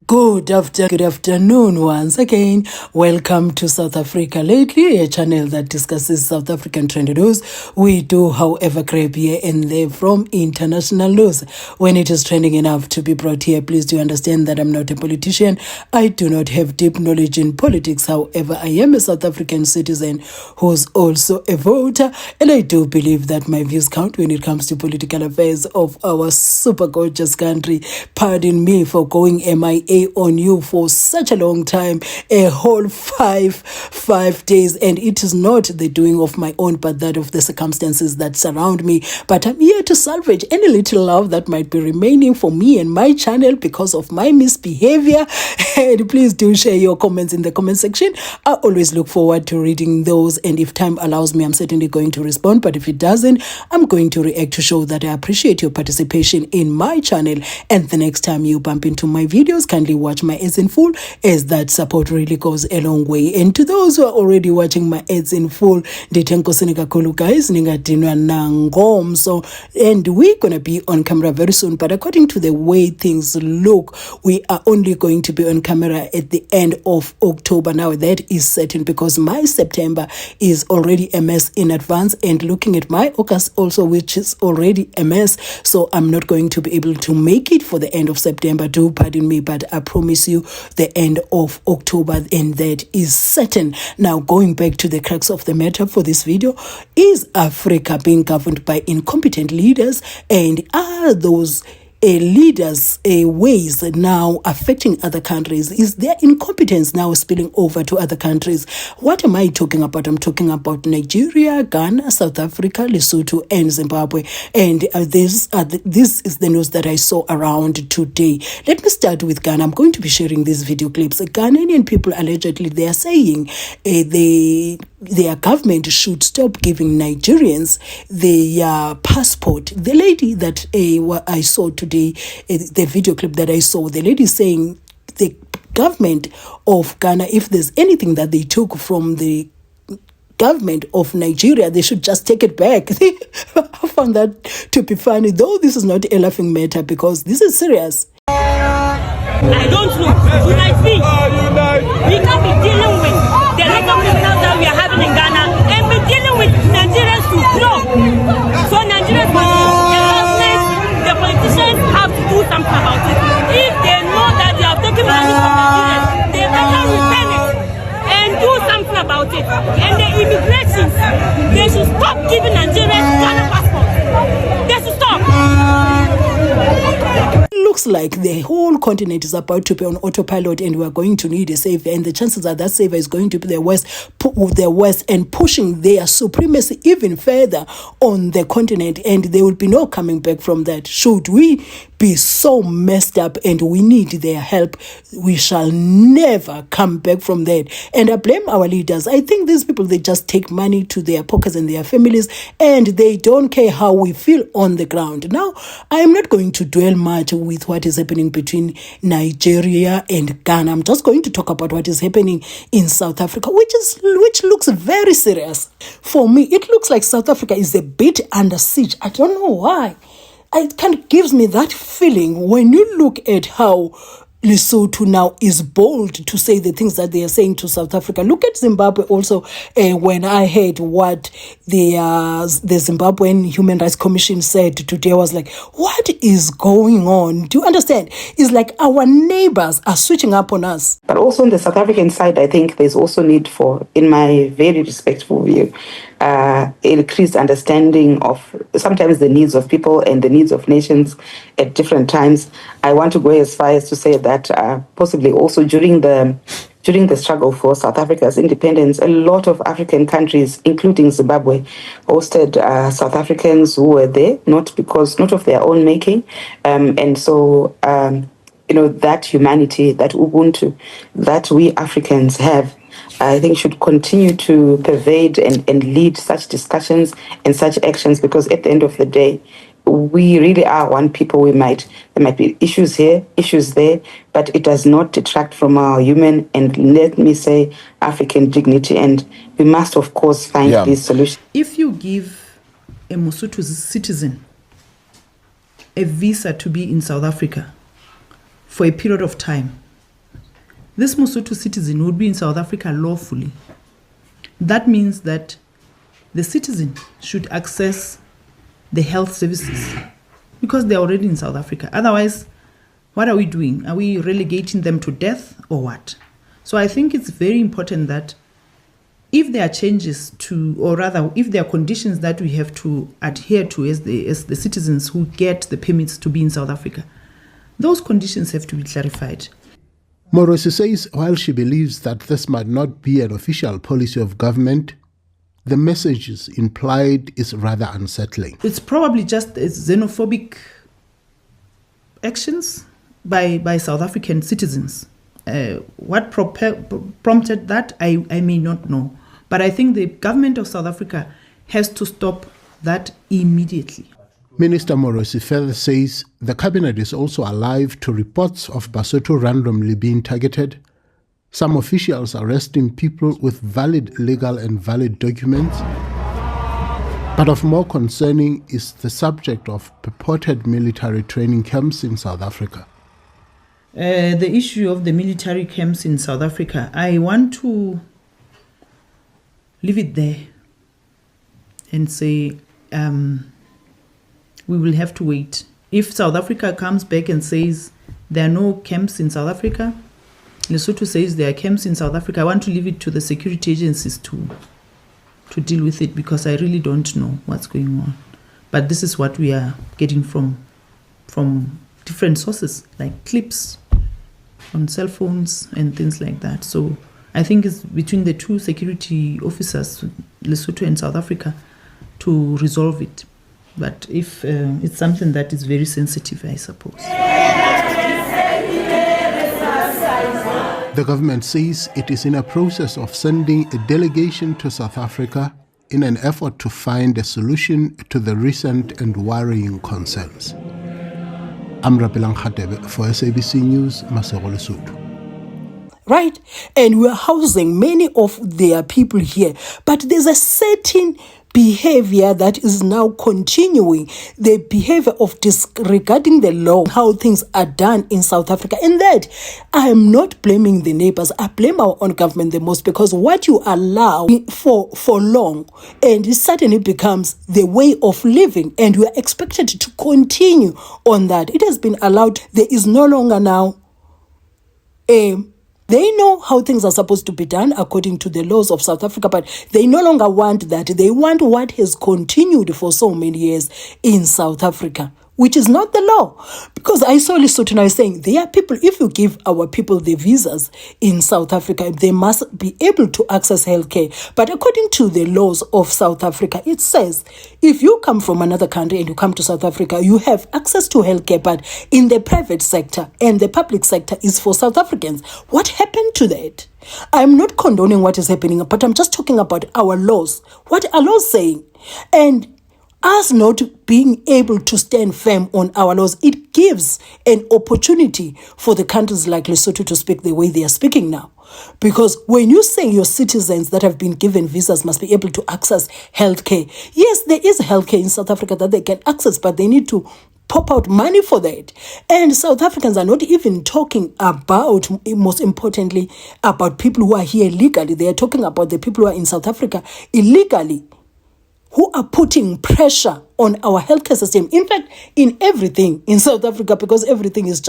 Good afternoon once again. Welcome to South Africa Lately, a channel that discusses South African trending news. We do, however, grab here and there from international news. When it is trending enough to be brought here, please do understand that I'm not a politician. I do not have deep knowledge in politics. However, I am a South African citizen who's also a voter, and I do believe that my views count when it comes to political affairs of our super gorgeous country. Pardon me for going MIA on you for such a long time, a whole five days, and it is not the doing of my own but that of the circumstances that surround me. But I'm here to salvage any little love that might be remaining for me and my channel because of my misbehavior. And please do share your comments in the comment section. I always look forward to reading those, and if time allows me, I'm certainly going to respond. But if it doesn't, I'm going to react to show that I appreciate your participation in my channel. And the next time you bump into my videos, kindly watch my ads in full, as that support really goes a long way. And to those who are already watching my ads in full, guys, so and we're gonna be on camera very soon. But according to the way things look, we are only going to be on camera at the end of October. Now that is certain because my September is already a mess in advance, and looking at my August also, which is already a mess. So I'm not going to be able to make it for the end of September. Do pardon me, but I promise you the end of October, and that is certain. Now, going back to the crux of the matter for this video, is Africa being governed by incompetent leaders, and are those leaders' ways now affecting other countries? Is their incompetence now spilling over to other countries? What am I talking about? I'm talking about Nigeria, Ghana, South Africa, Lesotho, and Zimbabwe. And this is the news that I saw around today. Let me start with Ghana. I'm going to be sharing these video clips. Ghanaian people allegedly, they are saying their government should stop giving Nigerians their passport. The lady that I saw today, the video clip that I saw, the lady saying the government of Ghana, if there's anything that they took from the government of Nigeria, they should just take it back. I found that to be funny, though this is not a laughing matter because this is serious. I don't know. Unite me. We can't be dealing with the legal criminals that we are having in Ghana and be dealing with Nigerians too. No. So Nigerians, the government, the politicians have to do something about it. If they know that they are taking money from Nigerians, they better return it and do something about it. And the immigrations, they should stop giving Nigerians Ghana passports. They should stop. Looks like the whole continent is about to be on autopilot, and we are going to need a savior, and the chances are that savior is going to be the West and pushing their supremacy even further on the continent, and there will be no coming back from that. Should we be so messed up and we need their help, we shall never come back from that. And I blame our leaders. I think these people, they just take money to their pockets and their families, and they don't care how we feel on the ground. Now, I am not going to dwell much with what is happening between Nigeria and Ghana. I'm just going to talk about what is happening in South Africa, which looks very serious. For me, it looks like South Africa is a bit under siege. I don't know why. It kind of gives me that feeling when you look at how Lesotho now is bold to say the things that they are saying to South Africa. Look at Zimbabwe also. When I heard what the Zimbabwean Human Rights Commission said today, I was like, what is going on? Do you understand? It's like our neighbors are switching up on us. But also on the South African side, I think there's also need for, in my very respectful view, increased understanding of sometimes the needs of people and the needs of nations at different times. I want to go as far as to say that possibly also during the struggle for South Africa's independence, a lot of African countries, including Zimbabwe, hosted South Africans who were there, not of their own making. And so, that humanity, that Ubuntu that we Africans have, I think should continue to pervade and lead such discussions and such actions, because at the end of the day, we really are one people. There might be issues here, issues there, but it does not detract from our human and, let me say, African dignity. And we must, of course, find these solutions. If you give a Lesotho citizen a visa to be in South Africa for a period of time, this Mosotho citizen would be in South Africa lawfully. That means that the citizen should access the health services because they're already in South Africa. Otherwise, what are we doing? Are we relegating them to death or what? So I think it's very important that if there are changes to, or rather, if there are conditions that we have to adhere to as the citizens who get the permits to be in South Africa, those conditions have to be clarified. Morosi says while she believes that this might not be an official policy of government, the messages implied is rather unsettling. It's probably just xenophobic actions by South African citizens. What prompted that, I may not know. But I think the government of South Africa has to stop that immediately. Minister Morosi further says the cabinet is also alive to reports of Basotho randomly being targeted, some officials arresting people with valid legal and valid documents. But of more concerning is the subject of purported military training camps in South Africa. The issue of the military camps in South Africa, I want to leave it there and say we will have to wait. If South Africa comes back and says there are no camps in South Africa, Lesotho says there are camps in South Africa, I want to leave it to the security agencies to deal with it because I really don't know what's going on. But this is what we are getting from different sources, like clips on cell phones and things like that. So I think it's between the two security officers, Lesotho and South Africa, to resolve it. But if it's something that is very sensitive, I suppose. The government says it is in a process of sending a delegation to South Africa in an effort to find a solution to the recent and worrying concerns. I'm Rapelang Khatebe for SABC News, Masego, Lesotho. Right? And we're housing many of their people here. But there's a certain behavior that is now continuing, the behavior of disregarding the law, how things are done in South Africa. And that I am not blaming the neighbors. I blame our own government the most, because what you allow for long, and it suddenly becomes the way of living, and we are expected to continue on that. It has been allowed. There is no longer now they know how things are supposed to be done according to the laws of South Africa, but they no longer want that. They want what has continued for so many years in South Africa, which is not the law. Because I saw Lesotho now saying, there are people, if you give our people the visas in South Africa, they must be able to access healthcare. But according to the laws of South Africa, it says, if you come from another country and you come to South Africa, you have access to healthcare, but in the private sector, and the public sector is for South Africans. What happened to that? I'm not condoning what is happening, but I'm just talking about our laws. What are laws saying? And us not being able to stand firm on our laws, it gives an opportunity for the countries like Lesotho to speak the way they are speaking now. Because when you say your citizens that have been given visas must be able to access healthcare, yes, there is healthcare in South Africa that they can access, but they need to pop out money for that. And South Africans are not even talking about, most importantly, about people who are here legally. They are talking about the people who are in South Africa illegally, who are putting pressure on our healthcare system. In fact, in everything in South Africa, because everything is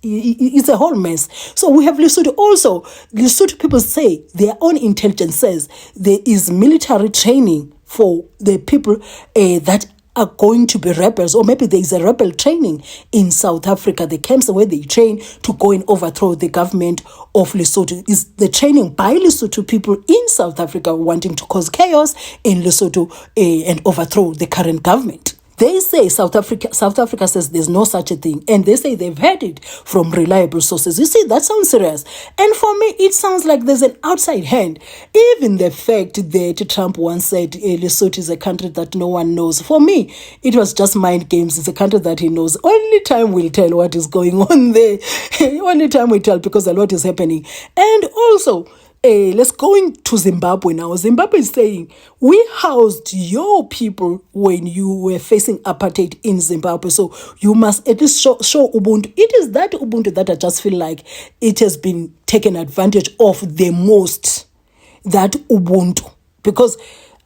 it's a whole mess. So we have Lesotho also. Lesotho people say, their own intelligence says, there is military training for the people that are going to be rebels, or maybe there is a rebel training in South Africa. The camps where they train to go and overthrow the government of Lesotho is the training by Lesotho people in South Africa wanting to cause chaos in Lesotho and overthrow the current government. They say South Africa says there's no such a thing, and they say they've heard it from reliable sources. You see, that sounds serious. And for me, it sounds like there's an outside hand. Even the fact that Trump once said Lesotho is a country that no one knows. For me, it was just mind games. It's a country that he knows. Only time will tell what is going on there. Only time will tell, because a lot is happening. And also, let's go into Zimbabwe now. Zimbabwe is saying, we housed your people when you were facing apartheid in Zimbabwe. So you must at least show Ubuntu. It is that Ubuntu that I just feel like it has been taken advantage of the most. That Ubuntu. Because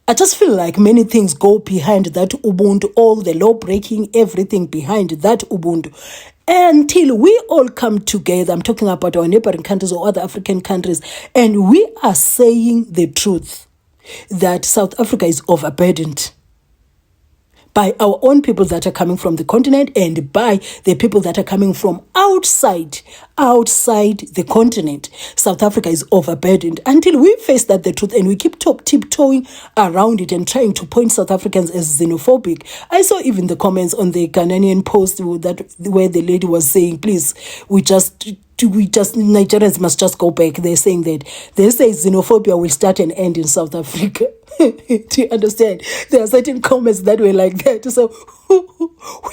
I just feel like many things go behind that Ubuntu, all the law breaking, everything behind that Ubuntu. Until we all come together, I'm talking about our neighboring countries or other African countries, and we are saying the truth that South Africa is overburdened by our own people that are coming from the continent and by the people that are coming from outside the continent. South Africa is overburdened. Until we face that the truth and we keep tiptoeing around it and trying to point South Africans as xenophobic. I saw even the comments on the Ghanaian post where the lady was saying, please, Nigerians must just go back. They're saying that. They say xenophobia will start and end in South Africa. Do you understand? There are certain comments that were like that. So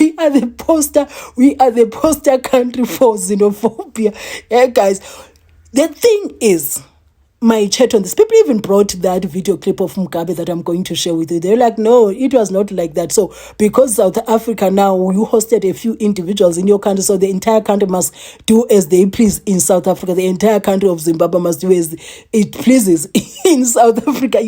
we are the poster country for xenophobia. Yeah, guys. The thing is, my chat on this, people even brought that video clip of Mugabe that I'm going to share with you. They're like, no, it was not like that. So because South Africa now, you hosted a few individuals in your country, so the entire country must do as they please in South Africa. The entire country of Zimbabwe must do as it pleases in South Africa.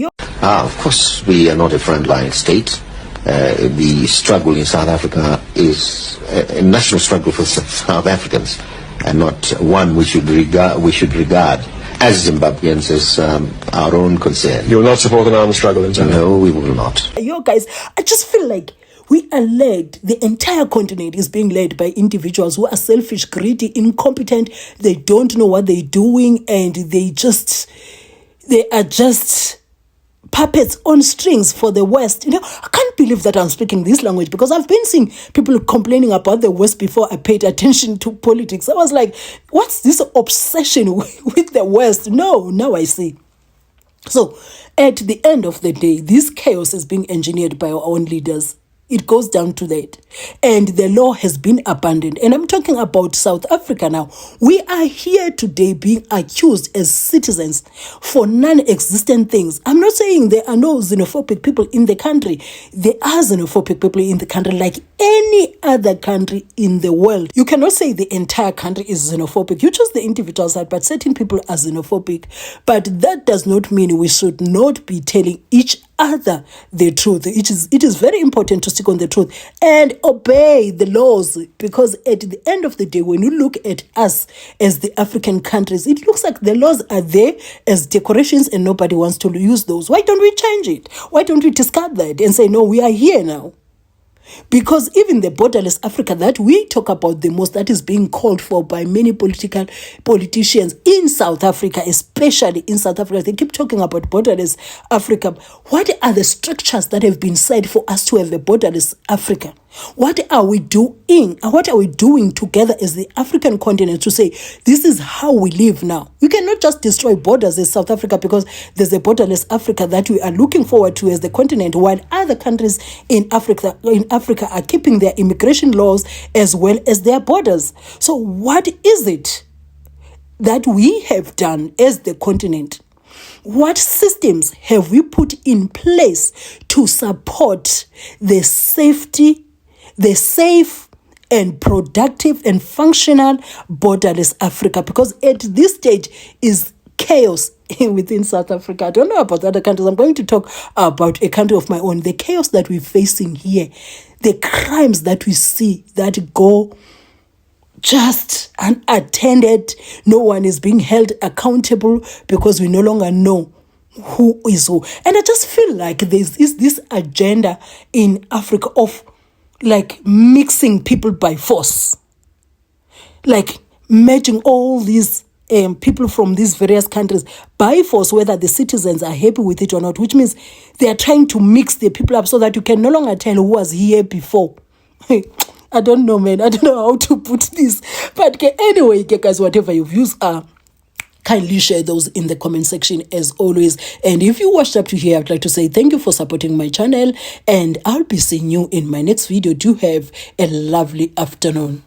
Of course, we are not a frontline state. The struggle in South Africa is a national struggle for South Africans, and not one we should regard as Zimbabweans as our own concern. You will not support an armed struggle in Zambia? No, we will not. Guys, I just feel like we are led, the entire continent is being led by individuals who are selfish, greedy, incompetent. They don't know what they're doing, and they are just puppets on strings for the West. I can't believe that I'm speaking this language, because I've been seeing people complaining about the West before I paid attention to politics. I was like, what's this obsession with the West? No, now I see. So at the end of the day, this chaos is being engineered by our own leaders. It goes down to that. And the law has been abandoned. And I'm talking about South Africa now. We are here today being accused as citizens for non-existent things. I'm not saying there are no xenophobic people in the country. There are xenophobic people in the country like any other country in the world. You cannot say the entire country is xenophobic. You choose the individual side, but certain people are xenophobic. But that does not mean we should not be telling each other the truth. It is very important to stick on the truth and obey the laws, because at the end of the day, when you look at us as the African countries, it looks like the laws are there as decorations and nobody wants to use those. Why don't we change it? Why don't we discard that and say, no, we are here now? Because even the borderless Africa that we talk about the most, that is being called for by many politicians in South Africa, especially in South Africa, they keep talking about borderless Africa. What are the structures that have been set for us to have a borderless Africa? What are we doing? What are we doing together as the African continent to say, this is how we live now? We cannot just destroy borders as South Africa because there's a borderless Africa that we are looking forward to as the continent, while other countries in Africa are keeping their immigration laws as well as their borders. So what is it that we have done as the continent? What systems have we put in place to support the safe and productive and functional borderless Africa? Because at this stage is chaos within South Africa. I don't know about other countries. I'm going to talk about a country of my own. The chaos that we're facing here, the crimes that we see that go just unattended. No one is being held accountable because we no longer know who is who. And I just feel like there's this agenda in Africa of like mixing people by force, like merging all these people from these various countries by force, whether the citizens are happy with it or not, which means they are trying to mix the people up so that you can no longer tell who was here before. I don't know, man. I don't know how to put this. But anyway, guys, whatever your views are, kindly share those in the comment section as always. And if you watched up to here, I'd like to say thank you for supporting my channel. And I'll be seeing you in my next video. Do have a lovely afternoon.